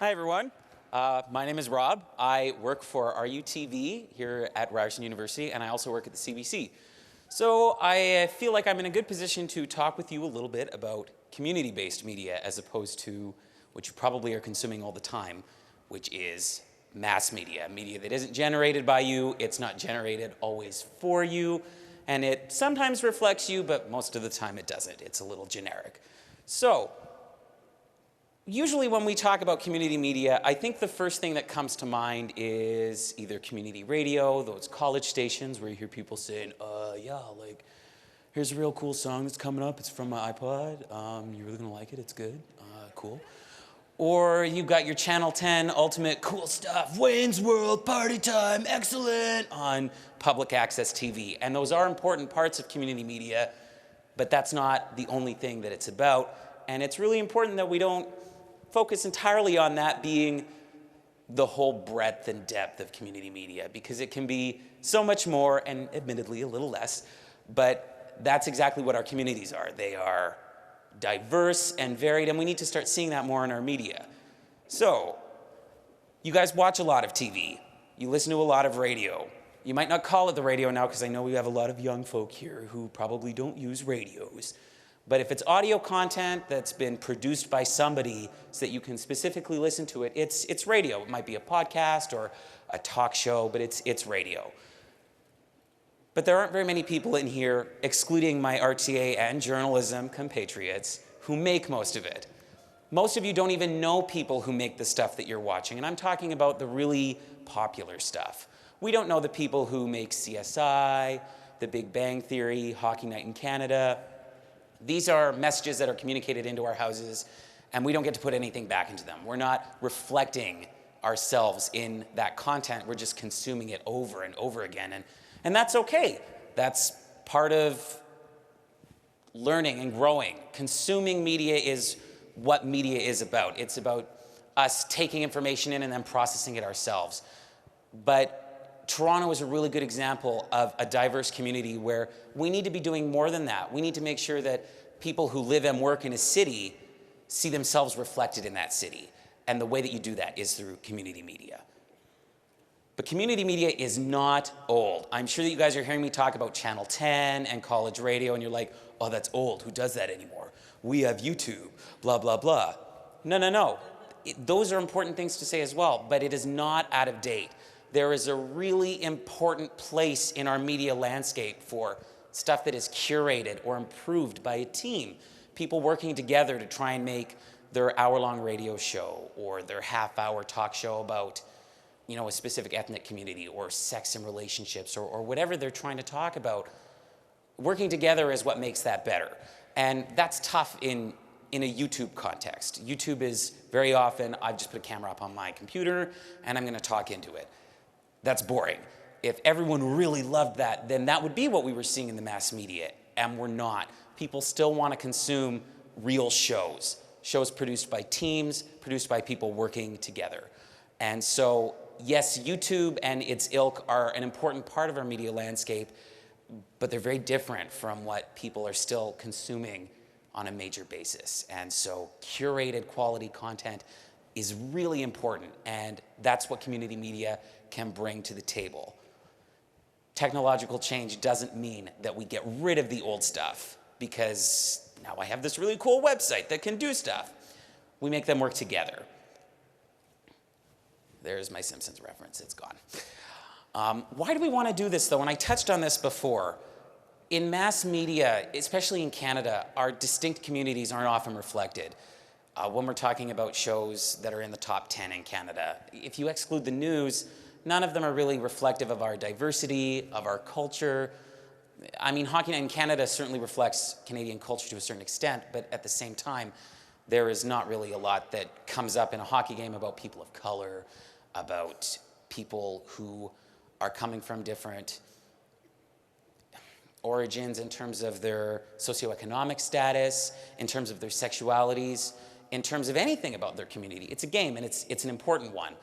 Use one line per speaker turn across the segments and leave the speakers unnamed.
Hi, everyone. My name is Rob. I work for RUtv here at Ryerson University, and I also work at the CBC. So I feel like I'm in a good position to talk with you a little bit about community-based media as opposed to what you probably are consuming all the time, which is mass media. Media that isn't generated by you, it's not generated always for you, and it sometimes reflects you, but most of the time it doesn't. It's a little generic. So, usually when we talk about community media, I think the first thing that comes to mind is either community radio, those college stations where you hear people saying, yeah, like, here's a real cool song that's coming up. It's from my iPod. You're really gonna like it. It's good. Cool. Or you've got your Channel 10 ultimate cool stuff, Wayne's World, party time, excellent, on public access TV. And those are important parts of community media, but that's not the only thing that it's about. And it's really important that we don't focus entirely on that being the whole breadth and depth of community media, because it can be so much more and admittedly a little less, but that's exactly what our communities are. They are diverse and varied, and we need to start seeing that more in our media. So, you guys watch a lot of TV. You listen to a lot of radio. You might not call it the radio now because I know we have a lot of young folk here who probably don't use radios. But if it's audio content that's been produced by somebody so that you can specifically listen to it, it's radio. It might be a podcast or a talk show, but it's radio. But there aren't very many people in here, excluding my RTA and journalism compatriots, who make most of it. Most of you don't even know people who make the stuff that you're watching, and I'm talking about the really popular stuff. We don't know the people who make CSI, The Big Bang Theory, Hockey Night in Canada. These are messages that are communicated into our houses, and we don't get to put anything back into them. We're not reflecting ourselves in that content. We're just consuming it over and over again, and that's okay. That's part of learning and growing. Consuming media is what media is about. It's about us taking information in and then processing it ourselves. But Toronto is a really good example of a diverse community where we need to be doing more than that. We need to make sure that people who live and work in a city see themselves reflected in that city. And the way that you do that is through community media. But community media is not old. I'm sure that you guys are hearing me talk about Channel 10 and college radio, and you're like, oh, that's old. Who does that anymore? We have YouTube, blah, blah, blah. No. Those are important things to say as well, but it is not out of date. There is a really important place in our media landscape for stuff that is curated or improved by a team. People working together to try and make their hour-long radio show or their half-hour talk show about, you know, a specific ethnic community or sex and relationships or whatever they're trying to talk about. Working together is what makes that better. And that's tough in a YouTube context. YouTube is very often, I've just put a camera up on my computer and I'm gonna talk into it. That's boring. If everyone really loved that, then that would be what we were seeing in the mass media, and we're not. People still want to consume real shows. Shows produced by teams, produced by people working together. And so, yes, YouTube and its ilk are an important part of our media landscape, but they're very different from what people are still consuming on a major basis. And so curated quality content is really important, and that's what community media can bring to the table. Technological change doesn't mean that we get rid of the old stuff, because now I have this really cool website that can do stuff. We make them work together. There's my Simpsons reference, it's gone. Why do we want to do this though? And I touched on this before. In mass media, especially in Canada, our distinct communities aren't often reflected. When we're talking about shows that are in the top 10 in Canada, if you exclude the news, none of them are really reflective of our diversity, of our culture. I mean, Hockey Night in Canada certainly reflects Canadian culture to a certain extent, but at the same time, there is not really a lot that comes up in a hockey game about people of color, about people who are coming from different origins in terms of their socioeconomic status, in terms of their sexualities, in terms of anything about their community. It's a game, and it's an important one,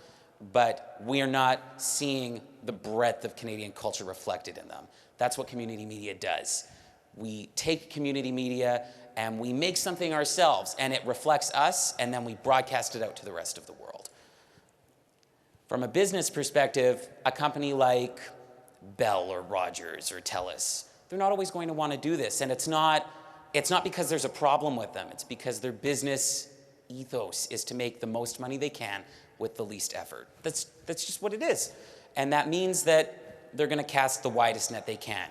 but we are not seeing the breadth of Canadian culture reflected in them. That's what community media does. We take community media and we make something ourselves, and it reflects us, and then we broadcast it out to the rest of the world. From a business perspective, a company like Bell or Rogers or TELUS, they're not always going to want to do this, and it's not because there's a problem with them. It's because their business ethos is to make the most money they can with the least effort. That's just what it is. And that means that they're going to cast the widest net they can.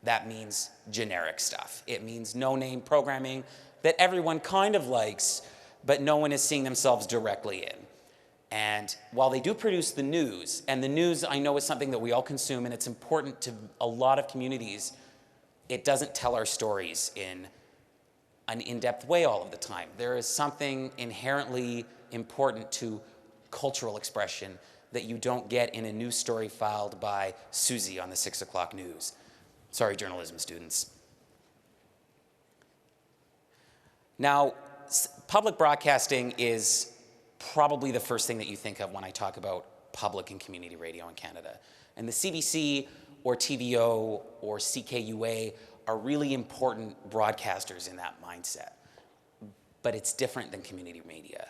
That means generic stuff. It means no-name programming that everyone kind of likes, but no one is seeing themselves directly in. And while they do produce the news, and the news I know is something that we all consume and it's important to a lot of communities, it doesn't tell our stories in an in-depth way all of the time. There is something inherently important to cultural expression that you don't get in a news story filed by Susie on the 6 o'clock news. Sorry, journalism students. Now, public broadcasting is probably the first thing that you think of when I talk about public and community radio in Canada. And the CBC or TVO or CKUA are really important broadcasters in that mindset. But it's different than community media.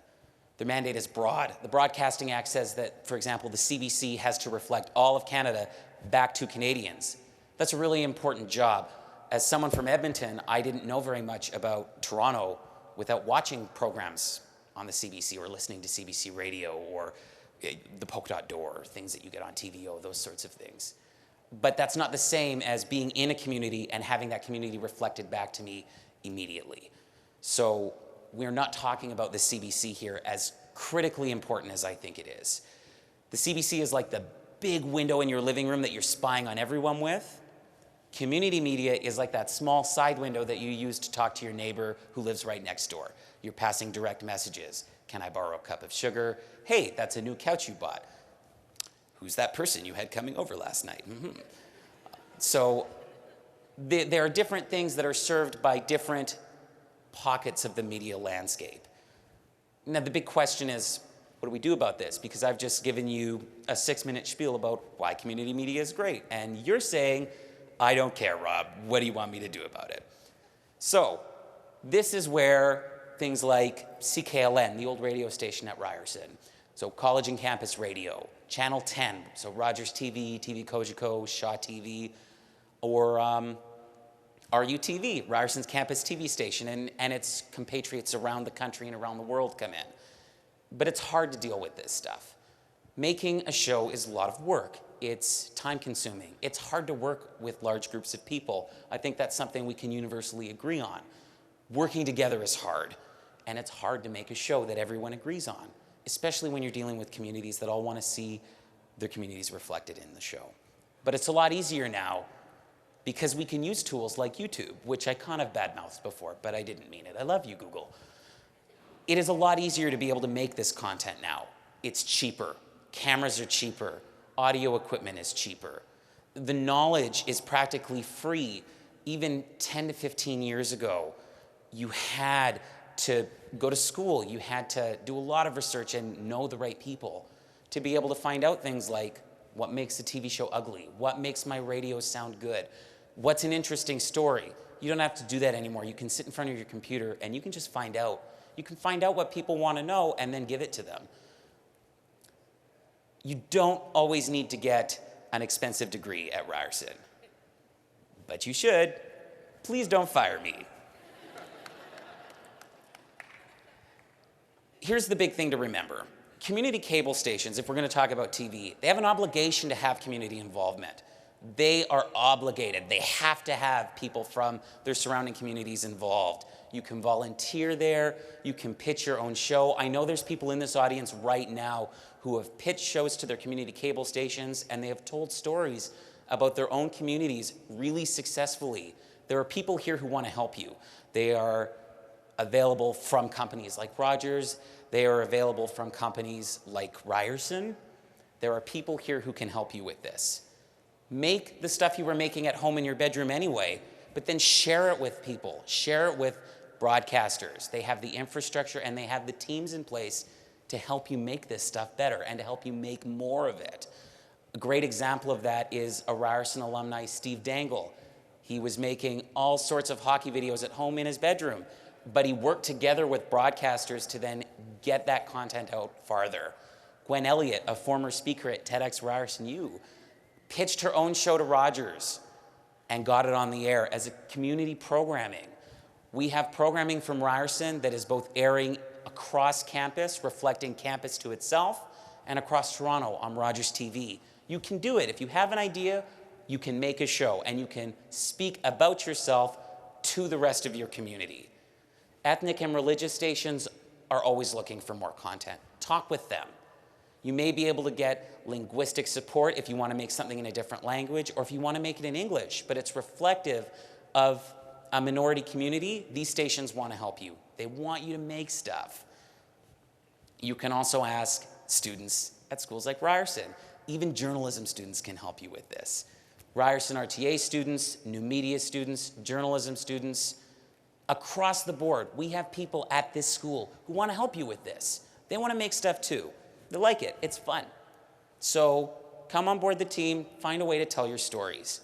Their mandate is broad. The Broadcasting Act says that, for example, the CBC has to reflect all of Canada back to Canadians. That's a really important job. As someone from Edmonton, I didn't know very much about Toronto without watching programs on the CBC or listening to CBC radio or the Polka Dot Door, things that you get on TVO, those sorts of things. But that's not the same as being in a community and having that community reflected back to me immediately. So we're not talking about the CBC here as critically important as I think it is. The CBC is like the big window in your living room that you're spying on everyone with. Community media is like that small side window that you use to talk to your neighbor who lives right next door. You're passing direct messages. Can I borrow a cup of sugar? Hey, that's a new couch you bought. Who's that person you had coming over last night? Mm-hmm. So there are different things that are served by different pockets of the media landscape. Now, the big question is, what do we do about this? Because I've just given you a 6-minute spiel about why community media is great. And you're saying, I don't care, Rob. What do you want me to do about it? So this is where things like CKLN, the old radio station at Ryerson, so college and campus radio, Channel 10, so Rogers TV, TV Cogeco, Shaw TV, or RUtv, Ryerson's campus TV station, and its compatriots around the country and around the world come in. But it's hard to deal with this stuff. Making a show is a lot of work. It's time-consuming. It's hard to work with large groups of people. I think that's something we can universally agree on. Working together is hard, and it's hard to make a show that everyone agrees on, especially when you're dealing with communities that all want to see their communities reflected in the show. But it's a lot easier now because we can use tools like YouTube, which I kind of badmouthed before, but I didn't mean it. I love you, Google. It is a lot easier to be able to make this content now. It's cheaper. Cameras are cheaper. Audio equipment is cheaper. The knowledge is practically free. Even 10 to 15 years ago, you had to go to school. You had to do a lot of research and know the right people to be able to find out things like what makes a TV show ugly, what makes my radio sound good, what's an interesting story. You don't have to do that anymore. You can sit in front of your computer and you can just find out. You can find out what people want to know and then give it to them. You don't always need to get an expensive degree at Ryerson, but you should. Please don't fire me. Here's the big thing to remember. Community cable stations, if we're going to talk about TV, they have an obligation to have community involvement. They are obligated. They have to have people from their surrounding communities involved. You can volunteer there. You can pitch your own show. I know there's people in this audience right now who have pitched shows to their community cable stations, and they have told stories about their own communities really successfully. There are people here who want to help you. They are available from companies like Rogers. They are available from companies like Ryerson. There are people here who can help you with this. Make the stuff you were making at home in your bedroom anyway, but then share it with people. Share it with broadcasters. They have the infrastructure and they have the teams in place to help you make this stuff better and to help you make more of it. A great example of that is a Ryerson alumni, Steve Dangle. He was making all sorts of hockey videos at home in his bedroom, but he worked together with broadcasters to then get that content out farther. Gwen Elliott, a former speaker at TEDxRyersonU, pitched her own show to Rogers and got it on the air as a community programming. We have programming from Ryerson that is both airing across campus, reflecting campus to itself, and across Toronto on Rogers TV. You can do it. If you have an idea, you can make a show and you can speak about yourself to the rest of your community. Ethnic and religious stations are always looking for more content. Talk with them. You may be able to get linguistic support if you want to make something in a different language or if you want to make it in English, but it's reflective of a minority community. These stations want to help you. They want you to make stuff. You can also ask students at schools like Ryerson. Even journalism students can help you with this. Ryerson RTA students, new media students, journalism students, across the board, we have people at this school who want to help you with this. They want to make stuff too. They like it. It's fun. So come on board the team, find a way to tell your stories.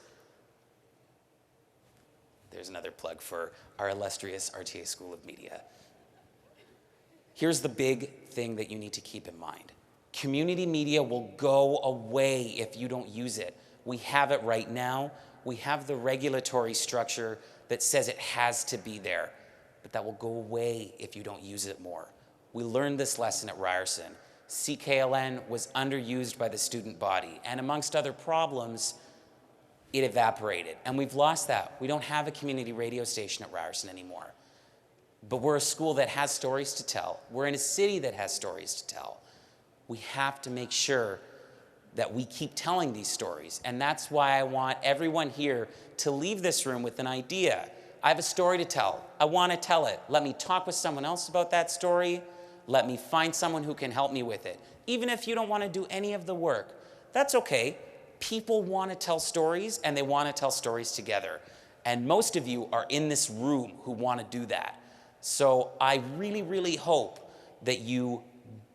There's another plug for our illustrious RTA School of Media. Here's the big thing that you need to keep in mind. Community media will go away if you don't use it. We have it right now. We have the regulatory structure that says it has to be there, but that will go away if you don't use it more. We learned this lesson at Ryerson. CKLN was underused by the student body, and amongst other problems, it evaporated, and we've lost that. We don't have a community radio station at Ryerson anymore, but we're a school that has stories to tell. We're in a city that has stories to tell. We have to make sure that we keep telling these stories, and that's why I want everyone here to leave this room with an idea. I have a story to tell. I want to tell it. Let me talk with someone else about that story. Let me find someone who can help me with it. Even if you don't want to do any of the work, that's okay. People want to tell stories, and they want to tell stories together. And most of you are in this room who want to do that. So I really, really hope that you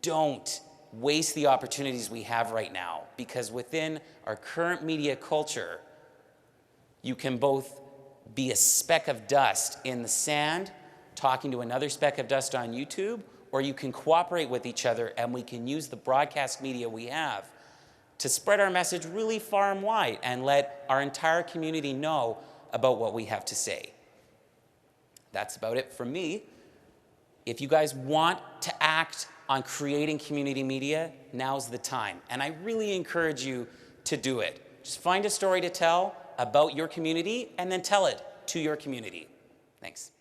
don't waste the opportunities we have right now, because within our current media culture, you can both be a speck of dust in the sand talking to another speck of dust on YouTube, or you can cooperate with each other and we can use the broadcast media we have to spread our message really far and wide and let our entire community know about what we have to say. That's about it from me. If you guys want to act on creating community media, now's the time. And I really encourage you to do it. Just find a story to tell about your community and then tell it to your community. Thanks.